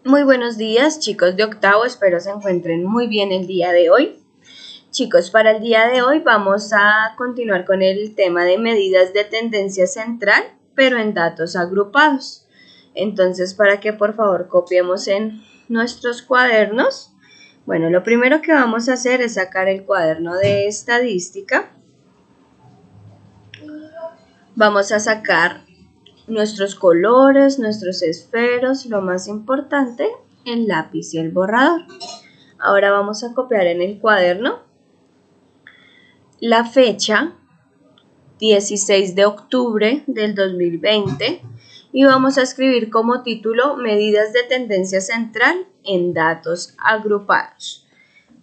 Muy buenos días, chicos de octavo, espero se encuentren muy bien el día de hoy. Chicos, para el día de hoy vamos a continuar con el tema de medidas de tendencia central, pero en datos agrupados. Entonces, para que por favor copiemos en nuestros cuadernos. Bueno, lo primero que vamos a hacer es sacar el cuaderno de estadística. Vamos a sacar nuestros colores, nuestros esferos, lo más importante, el lápiz y el borrador. Ahora vamos a copiar en el cuaderno la fecha 16 de octubre del 2020 y vamos a escribir como título medidas de tendencia central en datos agrupados.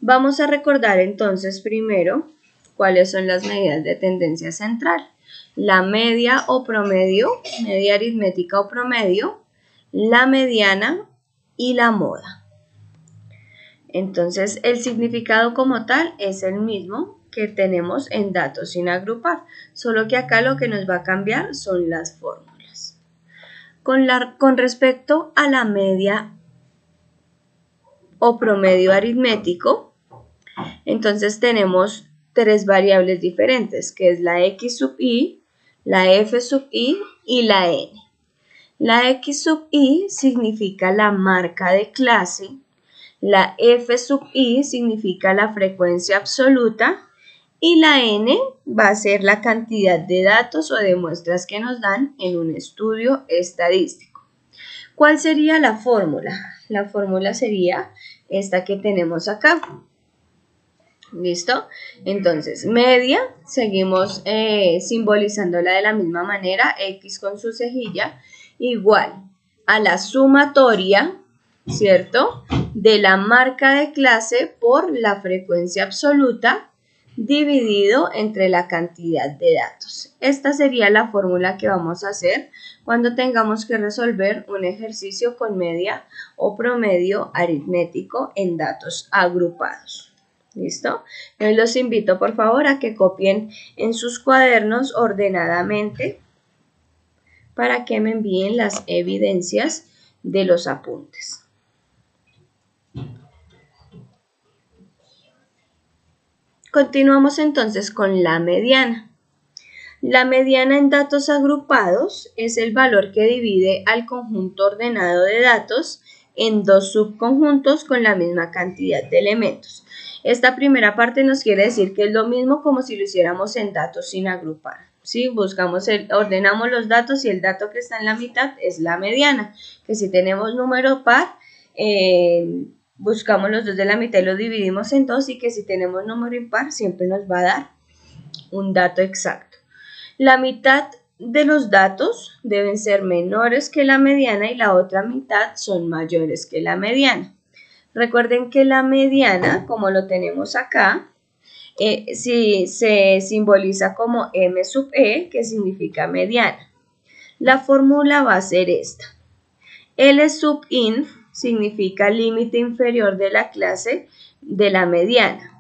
Vamos a recordar entonces primero cuáles son las medidas de tendencia central. La media o promedio, media aritmética o promedio, la mediana y la moda. Entonces, el significado como tal es el mismo que tenemos en datos sin agrupar, solo que acá lo que nos va a cambiar son las fórmulas. Con respecto a la media o promedio aritmético, entonces tenemos tres variables diferentes, que es la x sub i, la f sub i y la n. La x sub i significa la marca de clase, la f sub i significa la frecuencia absoluta y la n va a ser la cantidad de datos o de muestras que nos dan en un estudio estadístico. ¿Cuál sería la fórmula? La fórmula sería esta que tenemos acá. ¿Listo? Entonces, media, seguimos simbolizándola de la misma manera, x con su cejilla, igual a la sumatoria, ¿cierto?, de la marca de clase por la frecuencia absoluta dividido entre la cantidad de datos. Esta sería la fórmula que vamos a hacer cuando tengamos que resolver un ejercicio con media o promedio aritmético en datos agrupados. ¿Listo? Yo los invito por favor a que copien en sus cuadernos ordenadamente para que me envíen las evidencias de los apuntes. Continuamos entonces con la mediana. La mediana en datos agrupados es el valor que divide al conjunto ordenado de datos en dos subconjuntos con la misma cantidad de elementos. Esta primera parte nos quiere decir que es lo mismo como si lo hiciéramos en datos sin agrupar. ¿Sí? Ordenamos los datos y el dato que está en la mitad es la mediana, que si tenemos número par, buscamos los dos de la mitad y los dividimos en dos, y que si tenemos número impar siempre nos va a dar un dato exacto. La mitad de los datos deben ser menores que la mediana y la otra mitad son mayores que la mediana. Recuerden que la mediana, como lo tenemos acá, se simboliza como m sub e, que significa mediana. La fórmula va a ser esta. L sub inf significa límite inferior de la clase de la mediana.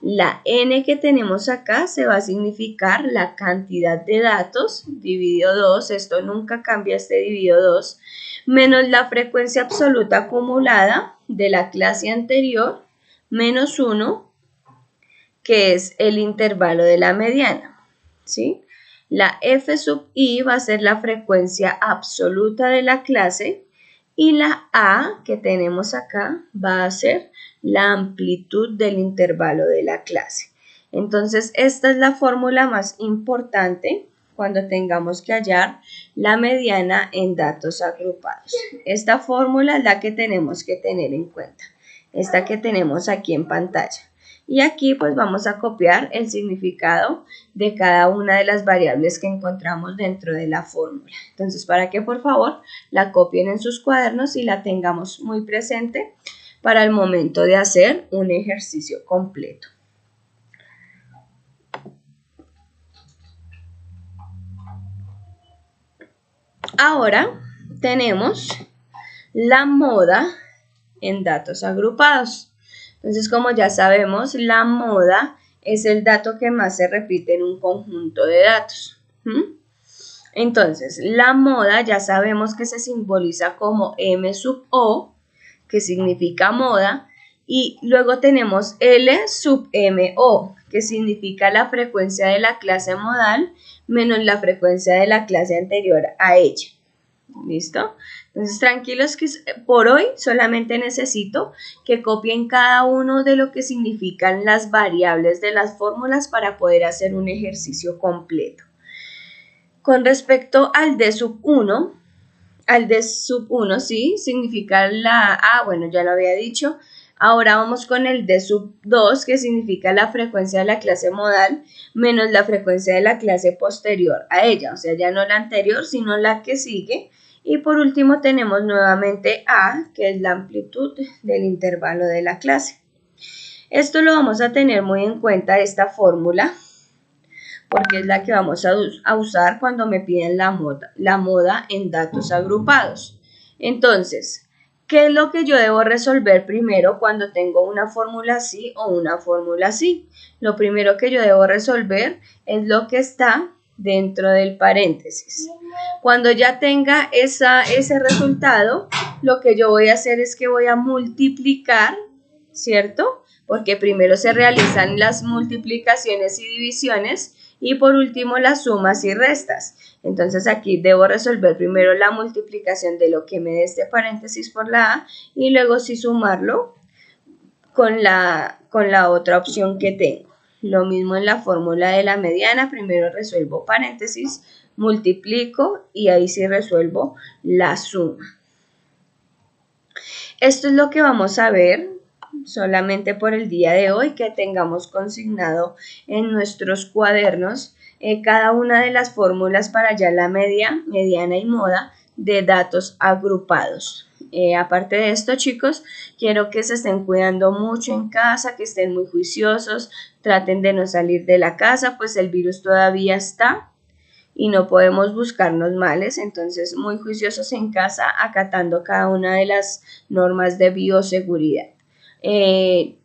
La n que tenemos acá se va a significar la cantidad de datos, dividido 2, esto nunca cambia, este dividido 2, menos la frecuencia absoluta acumulada de la clase anterior, menos 1, que es el intervalo de la mediana, ¿sí? La f sub i va a ser la frecuencia absoluta de la clase y la a que tenemos acá va a ser la amplitud del intervalo de la clase. Entonces, esta es la fórmula más importante cuando tengamos que hallar la mediana en datos agrupados. Esta fórmula es la que tenemos que tener en cuenta, esta que tenemos aquí en pantalla. Y aquí pues vamos a copiar el significado de cada una de las variables que encontramos dentro de la fórmula. Entonces, para que por favor la copien en sus cuadernos y la tengamos muy presente para el momento de hacer un ejercicio completo. Ahora tenemos la moda en datos agrupados. Entonces, como ya sabemos, la moda es el dato que más se repite en un conjunto de datos. Entonces, la moda ya sabemos que se simboliza como m sub o, que significa moda, y luego tenemos L sub MO, que significa la frecuencia de la clase modal menos la frecuencia de la clase anterior a ella. ¿Listo? Entonces, tranquilos que por hoy solamente necesito que copien cada uno de lo que significan las variables de las fórmulas para poder hacer un ejercicio completo. Con respecto al D sub 1, sí, significa bueno, ya lo había dicho. Ahora vamos con el D sub 2, que significa la frecuencia de la clase modal menos la frecuencia de la clase posterior a ella, o sea, ya no la anterior, sino la que sigue. Y por último tenemos nuevamente A, que es la amplitud del intervalo de la clase. Esto lo vamos a tener muy en cuenta, esta fórmula, porque es la que vamos a usar cuando me piden la moda en datos agrupados. Entonces, ¿qué es lo que yo debo resolver primero cuando tengo una fórmula así o una fórmula así? Lo primero que yo debo resolver es lo que está dentro del paréntesis. Cuando ya tenga ese resultado, lo que yo voy a hacer es que voy a multiplicar, ¿cierto? Porque primero se realizan las multiplicaciones y divisiones y por último las sumas y restas. Entonces aquí debo resolver primero la multiplicación de lo que me dé este paréntesis por la A y luego sí sumarlo con la otra opción que tengo. Lo mismo en la fórmula de la mediana, primero resuelvo paréntesis, multiplico y ahí sí resuelvo la suma. Esto es lo que vamos a ver solamente por el día de hoy, que tengamos consignado en nuestros cuadernos cada una de las fórmulas para ya la mediana y moda de datos agrupados. Aparte de esto, chicos, quiero que se estén cuidando mucho en casa, que estén muy juiciosos, traten de no salir de la casa, pues el virus todavía está y no podemos buscarnos males, entonces muy juiciosos en casa, acatando cada una de las normas de bioseguridad.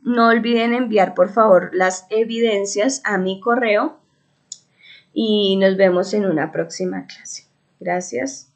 No olviden enviar por favor las evidencias a mi correo y nos vemos en una próxima clase. Gracias.